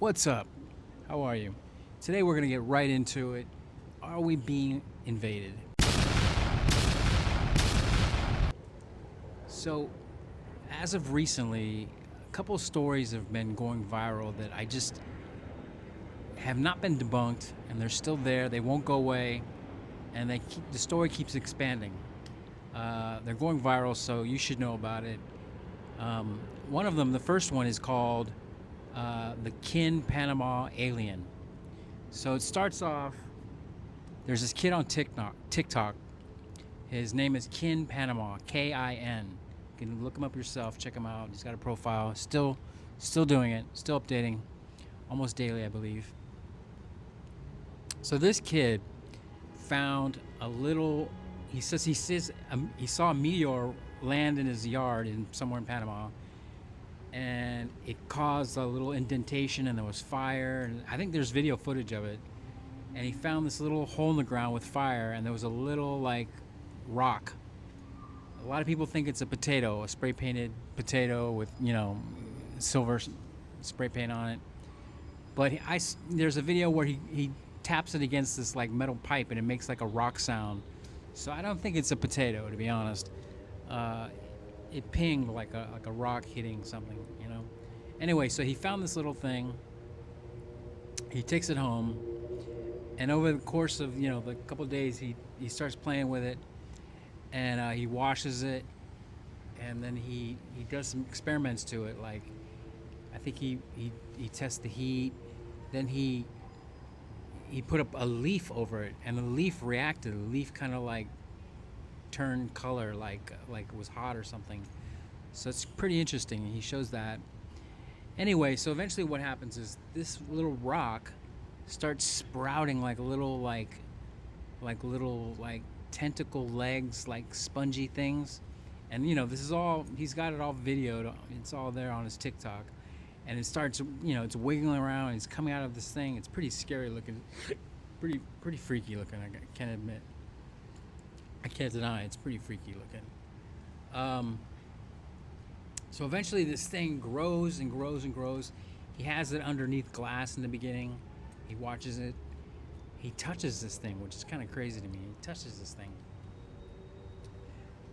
What's up? How are you? Today we're going to get right into it. Are we being invaded? So, as of recently, a couple of stories have been going viral that I just have not been debunked, and they're still there. They won't go away, and the story keeps expanding. They're going viral, so you should know about it. One of them, the first one, is called the Kin Panama alien. So it starts off. There's this kid on TikTok. His name is Kin Panama, Kin. You can look him up yourself. Check him out. He's got a profile. Still doing it. Still updating, almost daily, I believe. So this kid found a little. He says he saw a meteor land in his yard somewhere in Panama, and it caused a little indentation, and there was fire. And I think there's video footage of it. And he found this little hole in the ground with fire, and there was a little like rock. A lot of people think it's a potato, a spray painted potato with silver spray paint on it. But there's a video where he taps it against this like metal pipe, and it makes like a rock sound. So I don't think it's a potato, to be honest. It pinged like a rock hitting something, Anyway, so he found this little thing. He takes it home, and over the course of the couple of days, he starts playing with it, and he washes it, and then he does some experiments to it. Like, I think he tests the heat. Then he put up a leaf over it, and the leaf reacted. The leaf kind of like turned color, like it was hot or something. So it's pretty interesting. He shows that. Anyway, so eventually what happens is this little rock starts sprouting like little tentacle legs, like spongy things. And this is all, he's got it all videoed. It's all there on his TikTok. And it starts, it's wiggling around. It's coming out of this thing. It's pretty scary looking, pretty freaky looking. I can't admit. I can't deny it's pretty freaky looking. So eventually this thing grows and grows and grows. He has it underneath glass in the beginning. He watches it. He touches this thing, which is kind of crazy to me. He touches this thing.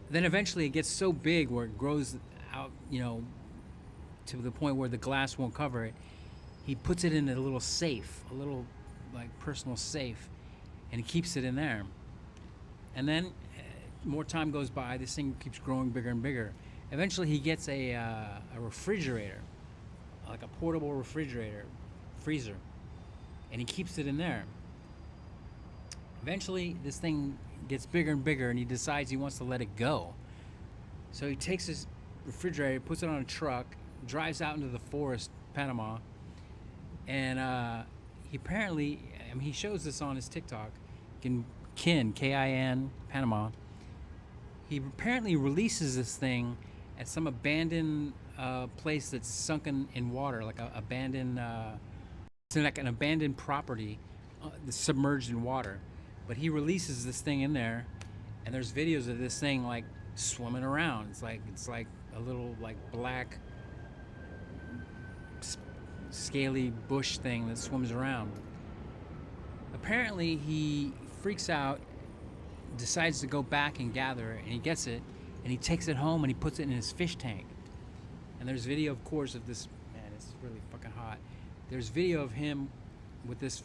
Then eventually it gets so big where it grows out, to the point where the glass won't cover it. He puts it in a little safe, a little like personal safe, and he keeps it in there. And then more time goes by. This thing keeps growing bigger and bigger. Eventually he gets a refrigerator, like a portable refrigerator, freezer, and he keeps it in there. Eventually this thing gets bigger and bigger, and he decides he wants to let it go. So he takes his refrigerator, puts it on a truck, drives out into the forest, Panama, and he apparently, he shows this on his TikTok, Kin, Kin, Panama. He apparently releases this thing at some abandoned place that's sunken in water, like a abandoned, it's like an abandoned property that's submerged in water. But he releases this thing in there, and there's videos of this thing like swimming around. It's like a little like black scaly bush thing that swims around. Apparently he freaks out, decides to go back and gather it, and he gets it, and he takes it home and he puts it in his fish tank. And there's video, of course, of this. Man, it's really fucking hot. There's video of him with this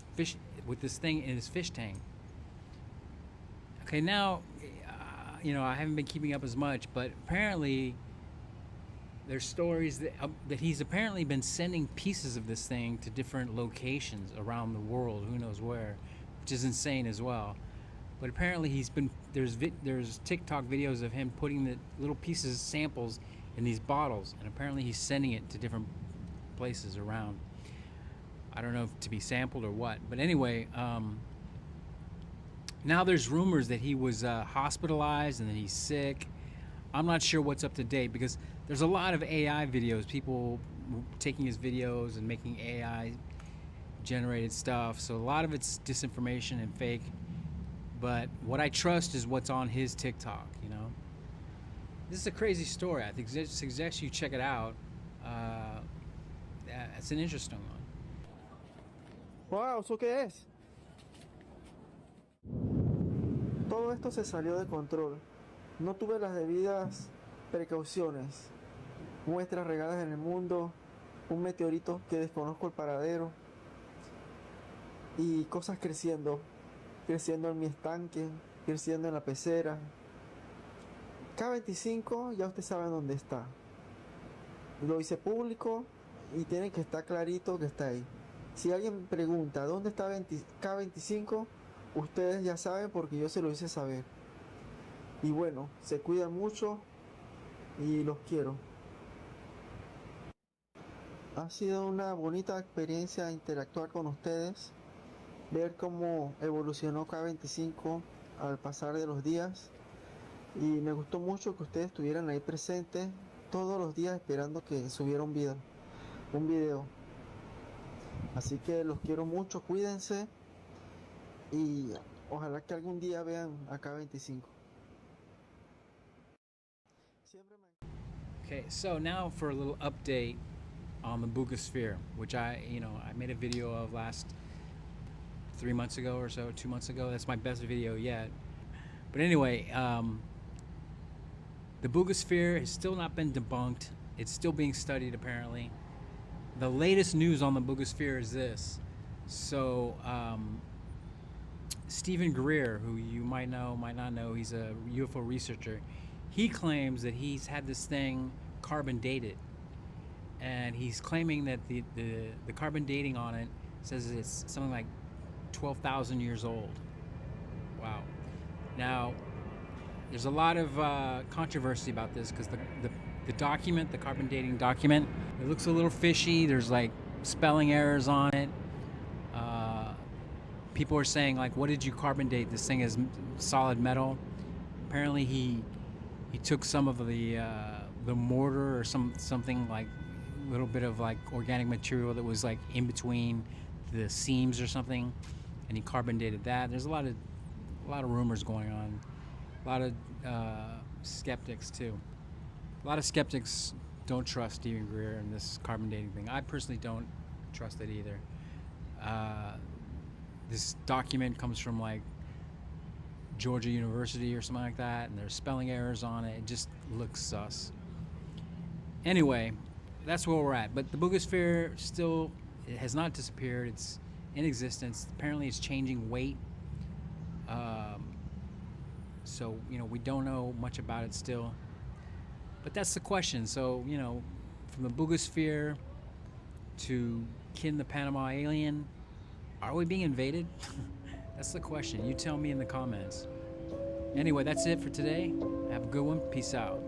thing in his fish tank. Okay, now, I haven't been keeping up as much, but apparently there's stories that he's apparently been sending pieces of this thing to different locations around the world, who knows where, which is insane as well. But apparently there's TikTok videos of him putting the little pieces, samples, in these bottles, and apparently he's sending it to different places around. I don't know if to be sampled or what, but anyway, now there's rumors that he was hospitalized and that he's sick. I'm not sure what's up to date, because there's a lot of AI videos, people taking his videos and making AI generated stuff. So a lot of it's disinformation and fake. But what I trust is what's on his TikTok, This is a crazy story. I suggest you check it out. It's an interesting one. Wow, ¿eso qué es? Todo esto se salió de control. No tuve las debidas precauciones. Muestras regadas en el mundo, un meteorito que desconozco el paradero y cosas creciendo, creciendo en mi estanque, creciendo en la pecera. K25 ya usted sabe dónde está. Lo hice público y tiene que estar clarito que está ahí. Si alguien pregunta dónde está K25, ustedes ya saben porque yo se lo hice saber. Y bueno, se cuidan mucho y los quiero. Ha sido una bonita experiencia interactuar con ustedes, ver cómo evolucionó K25 al pasar de los días. Y me gustó mucho que ustedes estuvieran ahí presentes todos los días esperando que subiera un video. Así que los quiero mucho, cuídense y ojalá que algún día vean a K25. Okay, so now for a little update on the Buga sphere, which I made a video of last 3 months ago or so, 2 months ago. That's my best video yet. But anyway, the Buga sphere has still not been debunked. It's still being studied apparently. The latest news on the Buga sphere is this. So Stephen Greer, who you might know, might not know, he's a UFO researcher. He claims that he's had this thing carbon dated, and he's claiming that the carbon dating on it says it's something like 12,000 years old. Wow. Now, there's a lot of controversy about this because the document, the carbon dating document, it looks a little fishy. There's like spelling errors on it. People are saying like, what did you carbon date? This thing is solid metal. Apparently he took some of the mortar or something like a little bit of like organic material that was like in between the seams or something, and he carbon dated that. There's a lot of rumors going on. A lot of skeptics too. A lot of skeptics don't trust Stephen Greer and this carbon dating thing. I personally don't trust it either. This document comes from like Georgia University or something like that, and there's spelling errors on it. It just looks sus. Anyway, that's where we're at. But the Bugosphere still, it has not disappeared. It's in existence. Apparently, it's changing weight. So we don't know much about it still. But that's the question. So from the Bugosphere to Kin the Panama alien, are we being invaded? That's the question. You tell me in the comments. Anyway, that's it for today. Have a good one. Peace out.